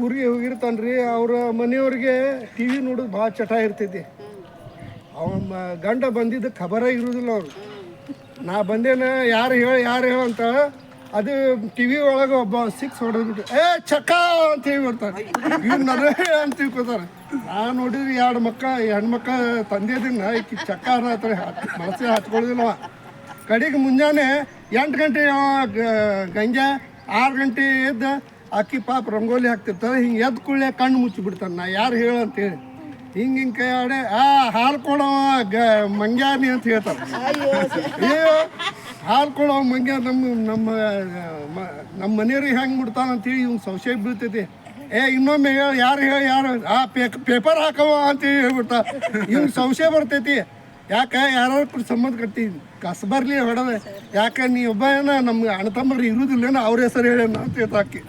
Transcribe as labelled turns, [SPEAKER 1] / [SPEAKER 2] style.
[SPEAKER 1] ಊರಿಗೆ ಹೋಗಿರ್ತಾನೆ ರೀ. ಅವ್ರ ಮನೆಯವ್ರಿಗೆ ಟಿ ವಿ ನೋಡೋದು ಭಾಳ ಚಟ ಇರ್ತೈತಿ. ಅವನ ಗಂಡ ಬಂದಿದ್ದು ಖಬರ ಇರೋದಿಲ್ಲ ಅವ್ರು. ನಾ ಬಂದೇನ ಯಾರು ಹೇಳು ಅಂತ ಅದು ಟಿ ವಿ ಒಳಗೆ ಒಬ್ಬ 6 ಹೊಡೆದ್ಬಿಟ್ಟು ಚಕ್ಕ ಅಂತ ಹೇಳಿ ಬರ್ತಾರೆ. ಇವ್ರು ನರೇ ಅಂತ ತಿಳ್ಕೊತಾರೆ. ನಾನು ನೋಡಿದ್ರಿ 2 ಹೆಣ್ಮಕ್ಳ ತಂದೆದಿನ ಈಕಿ ಚಕ್ಕ ಅನ್ನತ್ತಾರೆ, ಮನಸ್ಸಿಗೆ ಹಚ್ಕೊಳ್ಳೋದಿಲ್ಲವ. ಕಡೆಗೆ ಮುಂಜಾನೆ 8 ಗಂಟೆ ಗಂಜಾ 6 ಗಂಟೆ ಎದ್ದು ಅಕ್ಕಿ ಪಾಪ ರಂಗೋಲಿ ಹಾಕ್ತಿರ್ತಾರೆ. ಹಿಂಗೆ ಎದ್ದು ಕೂಡಲೇ ಕಣ್ಣು ಮುಚ್ಚಿಬಿಡ್ತಾನೆ. ನಾ ಯಾರು ಹೇಳಂತೇಳಿ ಹಿಂಗೆ ಕೈ ಆಡೆ ಹಾಲು ಕೊಡವ ಮಂಗ್ಯಾನಿ ಅಂತ ಹೇಳ್ತಾರೆ. ಅಯ್ಯೋ ಹಾಲು ಕೊಡವ ಮಂಗ್ಯ ನಮ್ಮ ಮನೆಯವ್ರಿಗೆ ಹೆಂಗೆ ಬಿಡ್ತಾನಂತೇಳಿ ಇವ್ನು ಸಂಶಯ ಬೀಳ್ತೈತಿ. ಇನ್ನೊಮ್ಮೆ ಯಾರು ಪೇಪರ್ ಹಾಕವ ಅಂತೇಳಿ ಹೇಳ್ಬಿಡ್ತಾ. ಇವ್ನು ಸಂಶಯ ಬರ್ತೈತಿ. ಯಾಕೆ ಯಾರು ಸಂಬಂಧ ಕಟ್ತೀನಿ ಕಸಬರ್ಲಿ ಹೊಡೆದ. ಯಾಕೆ ನೀ ಒಬ್ಬ ನಮ್ಮ ಅಣ್ಣ ತಮ್ಮರು ಇರುವುದಿಲ್ಲ ಅವ್ರ ಹೆಸರು ಹೇಳ ಅಂತ ಹೇಳ್ತಾಕಿ.